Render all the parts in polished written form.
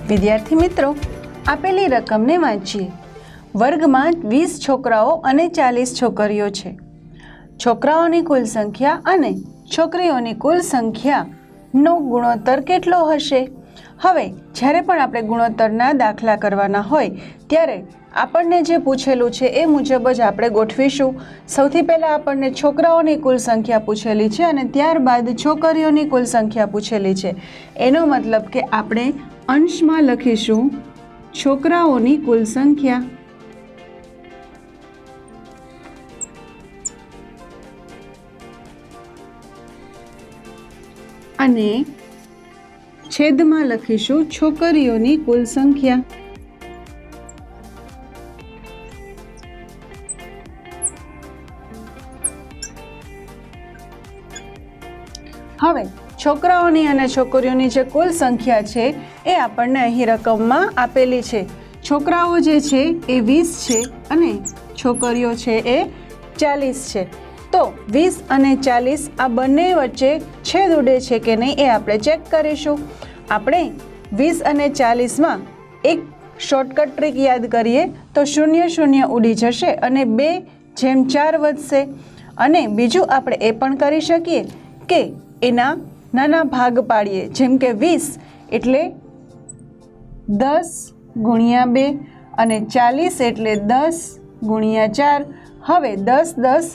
વિદ્યાર્થી મિત્રો, આપેલી રકમને વાંચીએ. વર્ગમાં 20 છોકરાઓ અને 40 છોકરીઓ છે. છોકરાઓની કુલ સંખ્યા અને છોકરીઓની કુલ સંખ્યાનો ગુણોત્તર કેટલો હશે? હવે જ્યારે પણ આપણે ગુણોત્તરના દાખલા કરવાના હોય ત્યારે આપણને જે પૂછેલું છે એ મુજબ જ આપણે ગોઠવીશું. સૌથી પહેલાં આપણને છોકરાઓની કુલ સંખ્યા પૂછેલી છે અને ત્યારબાદ છોકરીઓની કુલ સંખ્યા પૂછેલી છે. એનો મતલબ કે આપણે અંશમાં લખીશું છોકરાઓની કુલ સંખ્યા અને છેદમાં લખીશું છોકરીઓની કુલ સંખ્યા. હવે છોકરાઓની અને છોકરીઓની જે કુલ સંખ્યા છે એ આપણને અહીં રકમમાં આપેલી છે. છોકરાઓ જે છે એ 20 છે અને છોકરીઓ છે એ 40 છે. તો 20 અને 40 આ બંને વચ્ચે છેદ ઉડે છે કે નહીં એ આપણે ચેક કરીશું. આપણે 20 અને 40માં એક શોર્ટકટ ટ્રીક યાદ કરીએ તો 0 0 ઉડી જશે અને 2/4 વધશે. અને બીજું આપણે એ પણ કરી શકીએ કે એના નાના ભાગ પાડીએ, જેમ કે 20 એટલે 10 ગુણ્યા 2 અને 40 એટલે 10 ગુણ્યા 4. હવે 10 10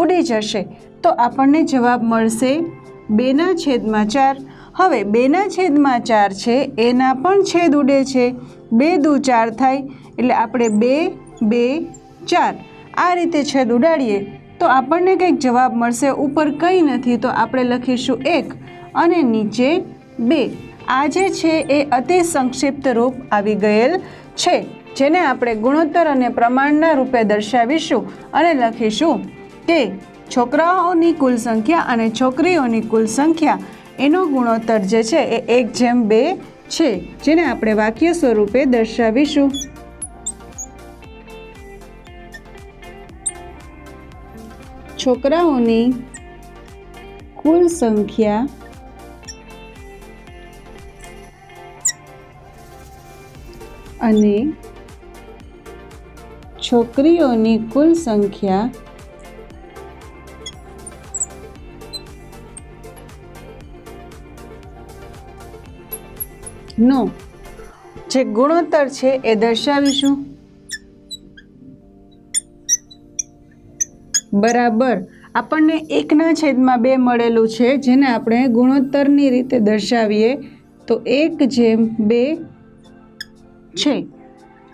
ઉડી જશે તો આપણને જવાબ મળશે 2/4. હવે 2/4 છે એના પણ છેદ ઉડે છે. 2 દુ 4 થાય એટલે આપણે 2 2 4 આ રીતે છેદ ઉડાડીએ તો આપણને કંઈક જવાબ મળશે. ઉપર કંઈ નથી તો આપણે લખીશું 1 અને નીચે 2. આ જે છે એ અતિ સંક્ષિપ્ત રૂપ આવી ગયેલ છે, જેને આપણે ગુણોત્તર અને પ્રમાણના રૂપે દર્શાવીશું અને લખીશું કે છોકરાઓની કુલ સંખ્યા અને છોકરીઓની કુલ સંખ્યા એનો ગુણોત્તર જે છે એ 1/2 છે, જેને આપણે વાક્ય સ્વરૂપે દર્શાવીશું. છોકરાઓની કુલ સંખ્યા અને છોકરીઓની કુલ સંખ્યા નો જે ગુણોત્તર છે એ દર્શાવીશું. બરાબર આપણને 1/2 મળેલું છે, જેને આપણે ગુણોત્તરની રીતે દર્શાવીએ તો 1/2 છે.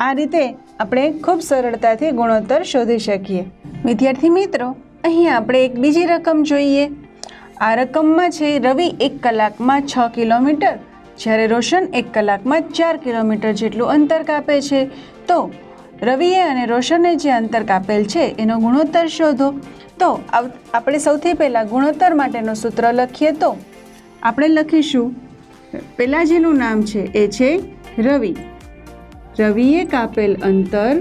આ રીતે આપણે ખૂબ સરળતાથી ગુણોત્તર શોધી શકીએ. વિદ્યાર્થી મિત્રો, અહીં આપણે એક બીજી રકમ જોઈએ. આ રકમમાં છે રવિ 1 કલાકમાં 6 કિલોમીટર જ્યારે રોશન 1 કલાકમાં 4 કિલોમીટર જેટલું અંતર કાપે છે. તો રવિએ અને રોશને જે અંતર કાપેલ છે એનો ગુણોત્તર શોધો. તો આપણે સૌથી પહેલાં ગુણોત્તર માટેનું સૂત્ર લખીએ તો આપણે લખીશું, પહેલાં જેનું નામ છે એ છે રવિ. રવિએ કાપેલ અંતર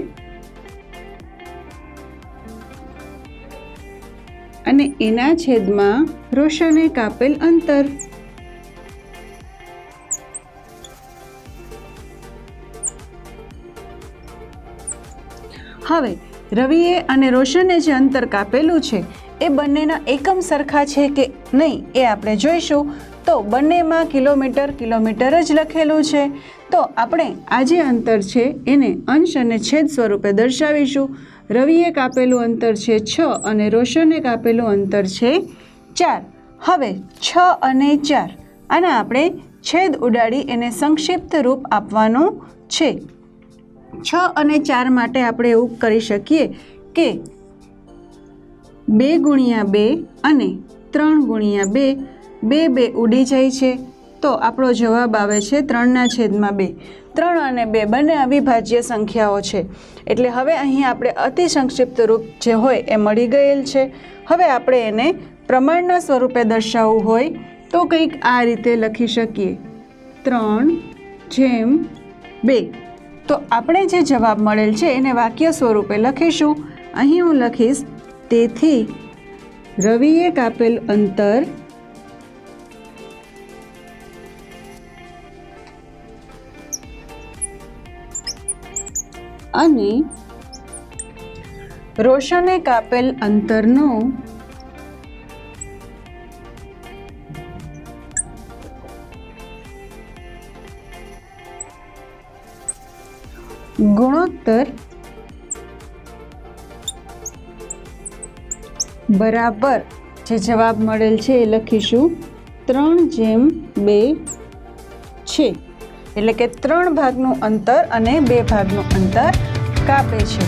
અને એના છેદમાં રોશને કાપેલ અંતર. હવે રવિએ અને રોશને જે અંતર કાપેલું છે એ બંનેના એકમ સરખા છે કે નહીં એ આપણે જોઈશું. તો બંનેમાં કિલોમીટર જ લખેલું છે. તો આપણે આ જે અંતર છે એને અંશ અને છેદ સ્વરૂપે દર્શાવીશું. રવિએ કાપેલું અંતર છે 6 અને રોશને કાપેલું અંતર છે 4. હવે 6 અને 4 આના આપણે છેદ ઉડાડી એને સંક્ષિપ્ત રૂપ આપવાનું છે. 6 અને 4 માટે આપણે એવું કરી શકીએ કે 2 ગુણ્યા 2 અને 3 ગુણ્યા 2. 2 2 ઉડી જાય છે તો આપણો જવાબ આવે છે 3/2. 3 અને 2 બંને અવિભાજ્ય સંખ્યાઓ છે. એટલે હવે અહીં આપણે અતિ સંક્ષિપ્ત રૂપ જે હોય એ મળી ગયેલ છે. હવે આપણે એને પ્રમાણના સ્વરૂપે દર્શાવવું હોય તો કંઈક આ રીતે લખી શકીએ, 3/2. તો આપણે જે જવાબ મળેલ છે એને વાક્ય સ્વરૂપે લખીશું. અહીં હું લખીશ, તેથી રવિએ કાપેલ અંતર અને રોશને કાપેલ અંતરનો ગુણોત્તર બરાબર, જે જવાબ મળેલ છે એ લખીશું 3:2 છે, એટલે કે 3 ભાગનું અંતર અને 2 ભાગનું અંતર કાપે છે.